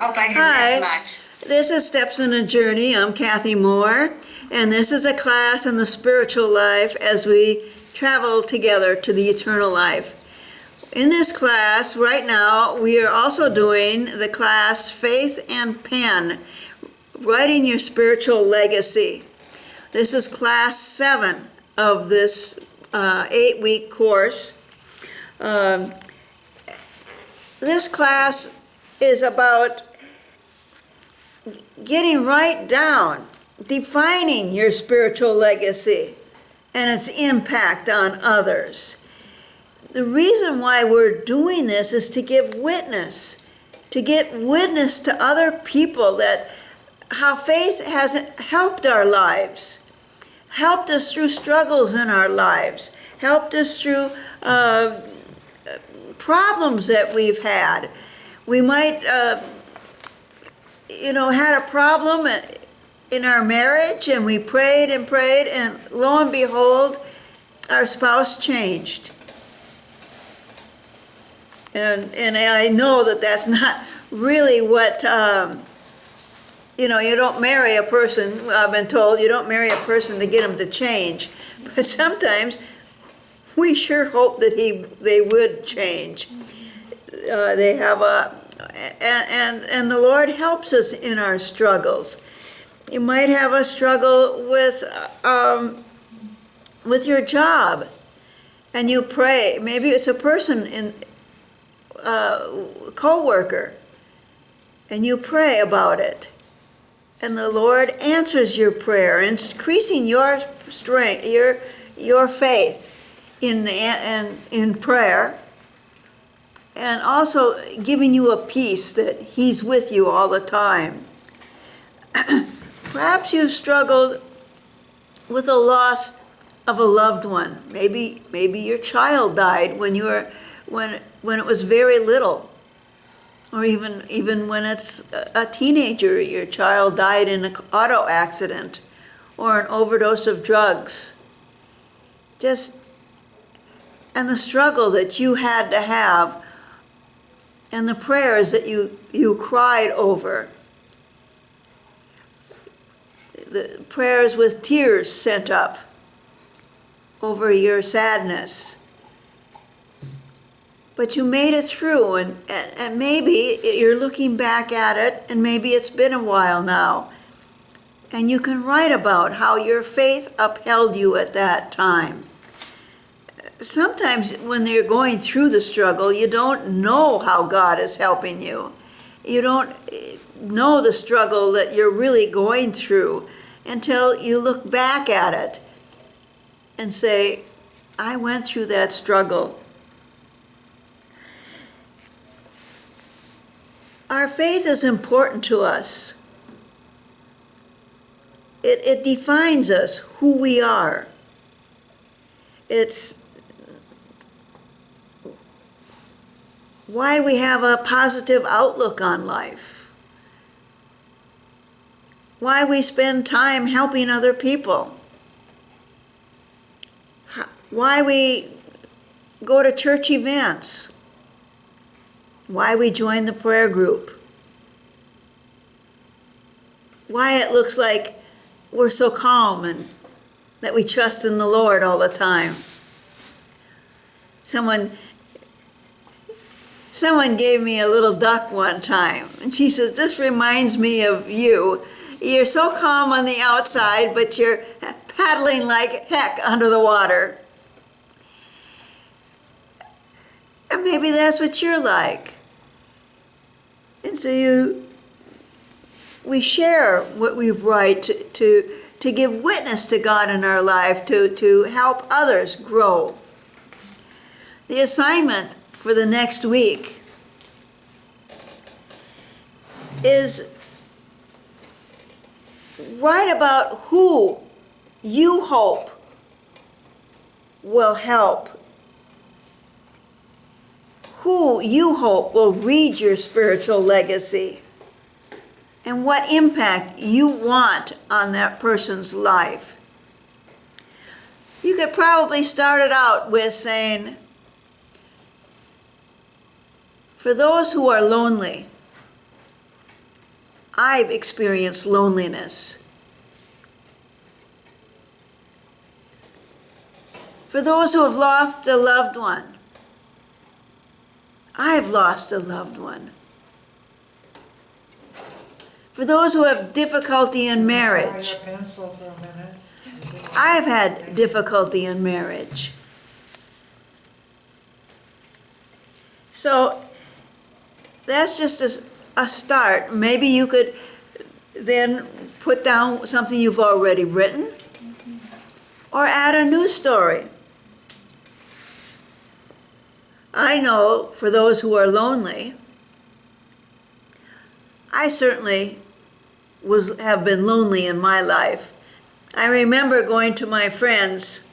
Hope I didn't Hi, miss much. this is Steps in a Journey. I'm Kathy Moore, and this is a class in the spiritual life as we travel together to the eternal life. In this class, right now, we are also doing the class Faith and Pen, Writing Your Spiritual Legacy. This is class 7 of this 8-week course. This class is about getting right down, defining your spiritual legacy and its impact on others. The reason why we're doing this is to give witness, to get witness to other people that how faith has helped our lives, helped us through struggles in our lives, helped us through problems that we've had. We might had a problem in our marriage, and we prayed, and lo and behold, our spouse changed. And I know that that's not really what, you don't marry a person, I've been told, you don't marry a person to get them to change. But sometimes we sure hope that they would change. They have and the Lord helps us in our struggles. You might have a struggle with your job, and you pray. Maybe it's a person co-worker, and you pray about it, and the Lord answers your prayer, increasing your strength, your faith in prayer. And also giving you a peace that He's with you all the time. Perhaps you've struggled with the loss of a loved one. Maybe your child died when it was very little, or even when it's a teenager, your child died in an auto accident or an overdose of drugs. And the struggle that you had to have, and the prayers that you cried over, the prayers with tears sent up over your sadness. But you made it through, and maybe you're looking back at it, and maybe it's been a while now, and you can write about how your faith upheld you at that time. Sometimes when you're going through the struggle, you don't know how God is helping you. You don't know the struggle that you're really going through until you look back at it and say, I went through that struggle. Our faith is important to us. It defines us, who we are. It's why we have a positive outlook on life, why we spend time helping other people, why we go to church events, why we join the prayer group, why it looks like we're so calm and that we trust in the Lord all the time. Someone gave me a little duck one time, and she says, this reminds me of you. You're so calm on the outside, but you're paddling like heck under the water. And maybe that's what you're like. And so we share what we write to give witness to God in our life, to help others grow. The assignment for the next week is write about who you hope will help, who you hope will read your spiritual legacy, and what impact you want on that person's life. You could probably start it out with saying, for those who are lonely, I've experienced loneliness. For those who have lost a loved one, I've lost a loved one. For those who have difficulty in marriage, I've had difficulty in marriage. So that's just a start. Maybe you could then put down something you've already written or add a new story. I know for those who are lonely, I certainly have been lonely in my life. I remember going to my friends,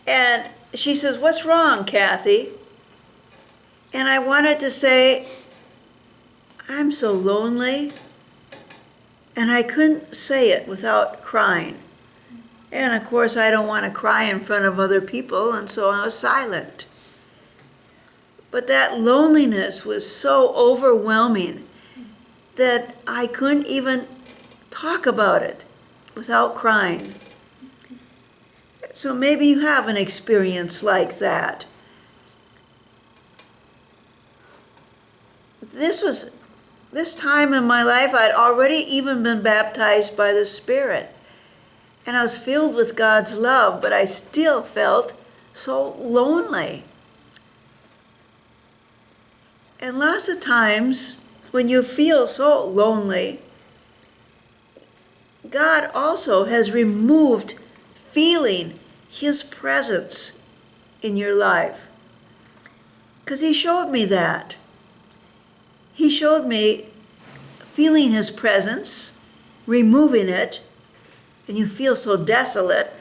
and she says, "What's wrong, Kathy?" And I wanted to say, "I'm so lonely," and I couldn't say it without crying. And of course, I don't want to cry in front of other people, and so I was silent. But that loneliness was so overwhelming that I couldn't even talk about it without crying. So maybe you have an experience like that. This time in my life, I'd already even been baptized by the Spirit. And I was filled with God's love, but I still felt so lonely. And lots of times, when you feel so lonely, God also has removed feeling His presence in your life. Because He showed me that. He showed me feeling His presence, removing it, and you feel so desolate,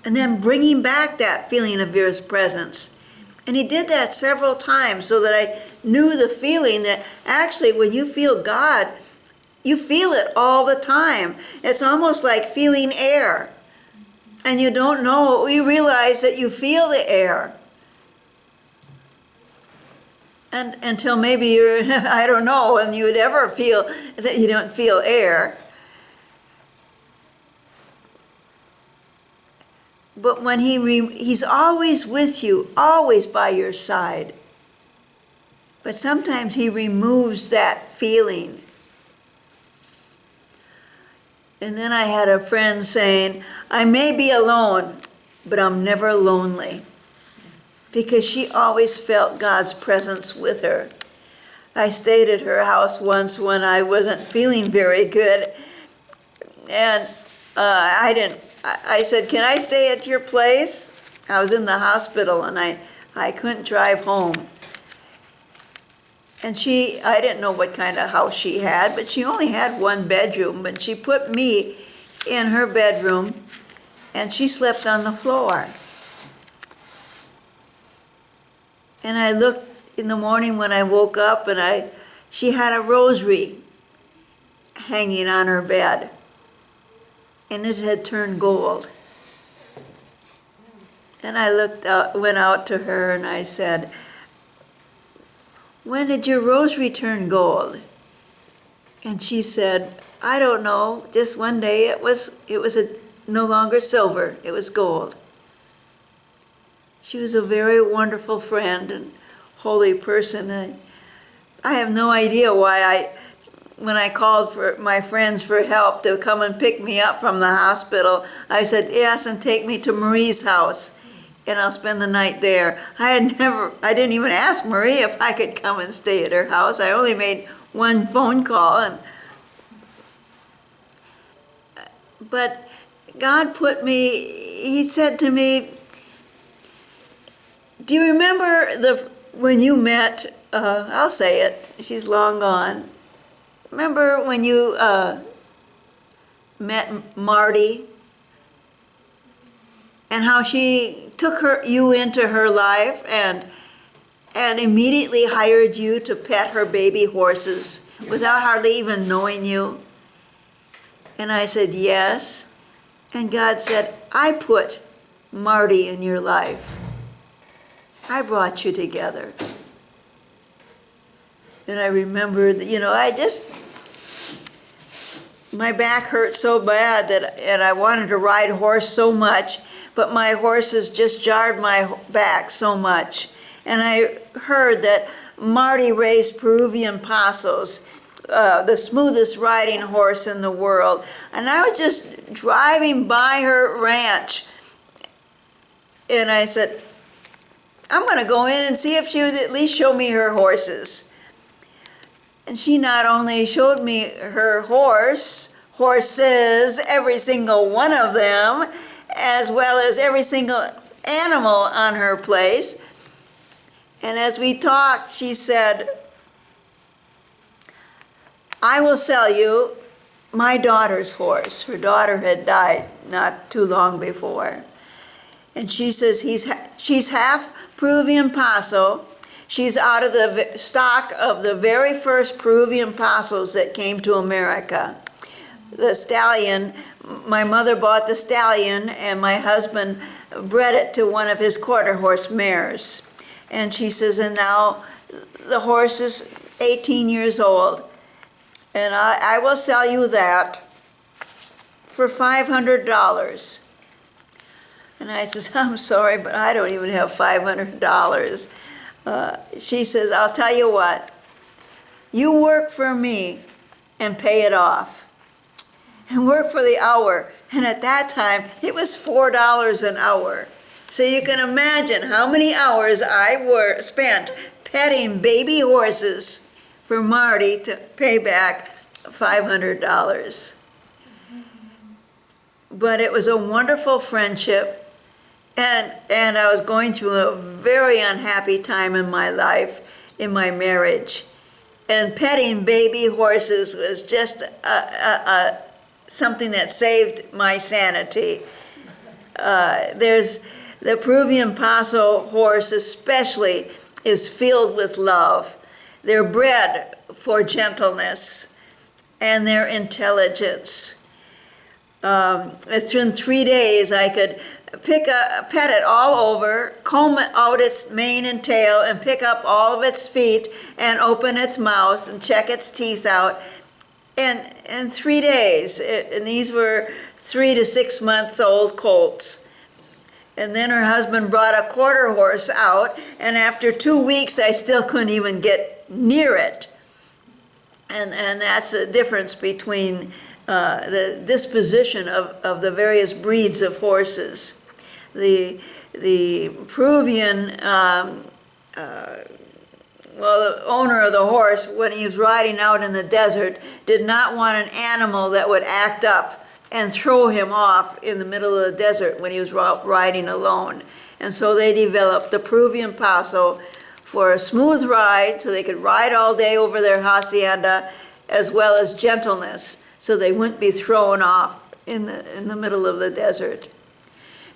and then bringing back that feeling of His presence. And He did that several times so that I knew the feeling that actually when you feel God, you feel it all the time. It's almost like feeling air. And you don't know, you realize that you feel the air. And until maybe you're, I don't know, and you would ever feel that you don't feel air. But when He's always with you, always by your side. But sometimes He removes that feeling. And then I had a friend saying, "I may be alone, but I'm never lonely." Because she always felt God's presence with her. I stayed at her house once when I wasn't feeling very good. And I said, "Can I stay at your place?" I was in the hospital and I couldn't drive home. And I didn't know what kind of house she had, but she only had one bedroom. But she put me in her bedroom and she slept on the floor. And I looked in the morning when I woke up and she had a rosary hanging on her bed. And it had turned gold. And I went out to her and I said, "When did your rosary turn gold?" And she said, "I don't know, just one day it was no longer silver, it was gold." She was a very wonderful friend and holy person. I have no idea why when I called for my friends for help to come and pick me up from the hospital, I said, "Yes, and take me to Marie's house, and I'll spend the night there." I didn't even ask Marie if I could come and stay at her house. I only made one phone call. But God He said to me, "Do you remember when you met, I'll say it, she's long gone. Remember when you met Marty and how she took you into her life and immediately hired you to pet her baby horses without hardly even knowing you?" And I said, "Yes." And God said, "I put Marty in your life. I brought you together." And I remembered, I just my back hurt so bad and I wanted to ride a horse so much, but my horses just jarred my back so much. And I heard that Marty raised Peruvian Pasos, the smoothest riding horse in the world. And I was just driving by her ranch, and I said, I'm going to go in and see if she would at least show me her horses. And she not only showed me her horses, every single one of them, as well as every single animal on her place. And as we talked, she said, I will sell you my daughter's horse. Her daughter had died not too long before. And she says, she's half Peruvian Paso. She's out of the stock of the very first Peruvian Pasos that came to America. The stallion, my mother bought the stallion, and my husband bred it to one of his quarter horse mares. And she says, and now the horse is 18 years old, and I will sell you that for $500. And I says, I'm sorry, but I don't even have $500. She says, I'll tell you what, you work for me and pay it off. And work for the hour. And at that time, it was $4 an hour. So you can imagine how many hours I spent petting baby horses for Marty to pay back $500. But it was a wonderful friendship. And I was going through a very unhappy time in my life, in my marriage. And petting baby horses was just something that saved my sanity. There's the Peruvian Paso horse especially is filled with love. They're bred for gentleness and their intelligence. In 3 days I could pet it all over, comb out its mane and tail, and pick up all of its feet and open its mouth and check its teeth out. And in 3 days, and these were 3 to 6 month old colts. And then her husband brought a quarter horse out, and after 2 weeks I still couldn't even get near it. And that's the difference between the disposition of the various breeds of horses. The Peruvian, the owner of the horse, when he was riding out in the desert, did not want an animal that would act up and throw him off in the middle of the desert when he was riding alone. And so they developed the Peruvian Paso for a smooth ride, so they could ride all day over their hacienda, as well as gentleness, so they wouldn't be thrown off in the middle of the desert.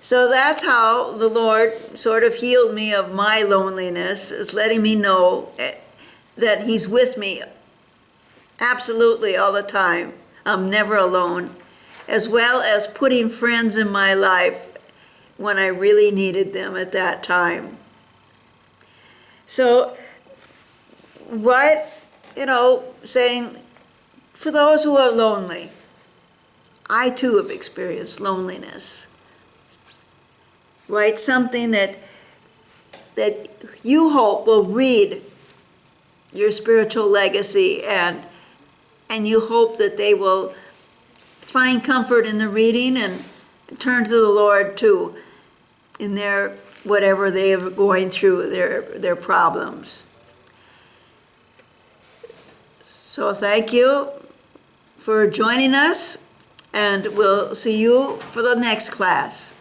So that's how the Lord sort of healed me of my loneliness, is letting me know that He's with me absolutely all the time. I'm never alone, as well as putting friends in my life when I really needed them at that time. So, saying, for those who are lonely, I too have experienced loneliness. Write something that you hope will read your spiritual legacy, and you hope that they will find comfort in the reading and turn to the Lord too in their whatever they are going through, their problems. So thank you for joining us, and we'll see you for the next class.